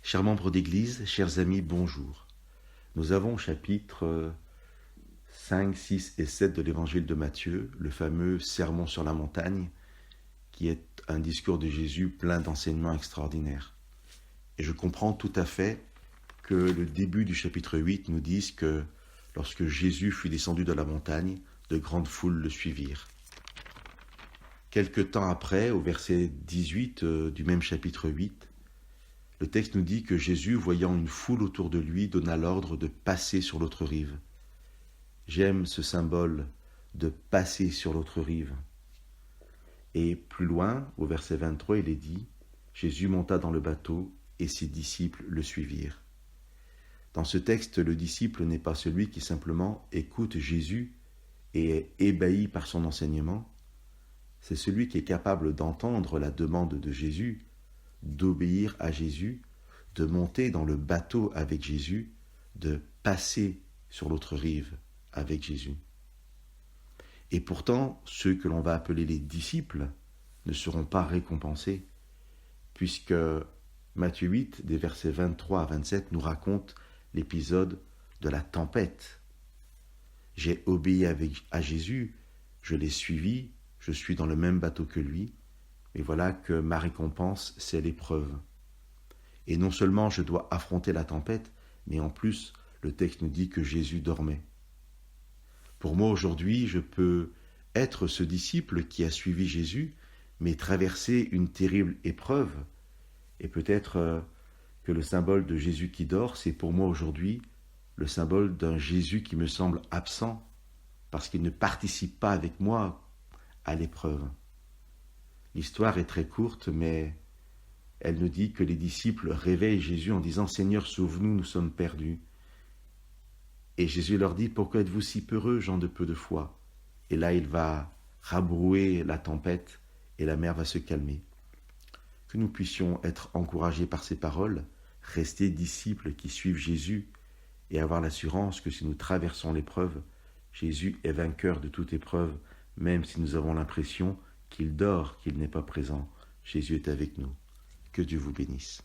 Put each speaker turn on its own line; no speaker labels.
Chers membres d'Église, chers amis, bonjour. Nous avons au chapitre 5, 6 et 7 de l'Évangile de Matthieu, le fameux Sermon sur la montagne, qui est un discours de Jésus plein d'enseignements extraordinaires. Et je comprends tout à fait que le début du chapitre 8 nous dise que lorsque Jésus fut descendu de la montagne, de grandes foules le suivirent. Quelque temps après, au verset 18 du même chapitre 8, le texte nous dit que Jésus, voyant une foule autour de lui, donna l'ordre de passer sur l'autre rive. J'aime ce symbole de passer sur l'autre rive. Et plus loin, au verset 23, il est dit « Jésus monta dans le bateau et ses disciples le suivirent ». Dans ce texte, le disciple n'est pas celui qui simplement écoute Jésus et est ébahi par son enseignement. C'est celui qui est capable d'entendre la demande de Jésus, d'obéir à Jésus, de monter dans le bateau avec Jésus, de passer sur l'autre rive avec Jésus. Et pourtant, ceux que l'on va appeler les disciples ne seront pas récompensés, puisque Matthieu 8, des versets 23 à 27, nous raconte l'épisode de la tempête. J'ai obéi à Jésus, je l'ai suivi, je suis dans le même bateau que lui, et voilà que ma récompense, c'est l'épreuve. Et non seulement je dois affronter la tempête, mais en plus, le texte nous dit que Jésus dormait. Pour moi, aujourd'hui, je peux être ce disciple qui a suivi Jésus, mais traverser une terrible épreuve. Et peut-être que le symbole de Jésus qui dort, c'est pour moi aujourd'hui le symbole d'un Jésus qui me semble absent, parce qu'il ne participe pas avec moi à l'épreuve. L'histoire est très courte, mais elle nous dit que les disciples réveillent Jésus en disant « Seigneur, sauve-nous, nous sommes perdus ». Et Jésus leur dit « Pourquoi êtes-vous si peureux, gens de peu de foi ?» Et là, il va rabrouer la tempête et la mer va se calmer. Que nous puissions être encouragés par ces paroles, rester disciples qui suivent Jésus et avoir l'assurance que si nous traversons l'épreuve, Jésus est vainqueur de toute épreuve, même si nous avons l'impression qu'il dort, qu'il n'est pas présent. Jésus est avec nous. Que Dieu vous bénisse.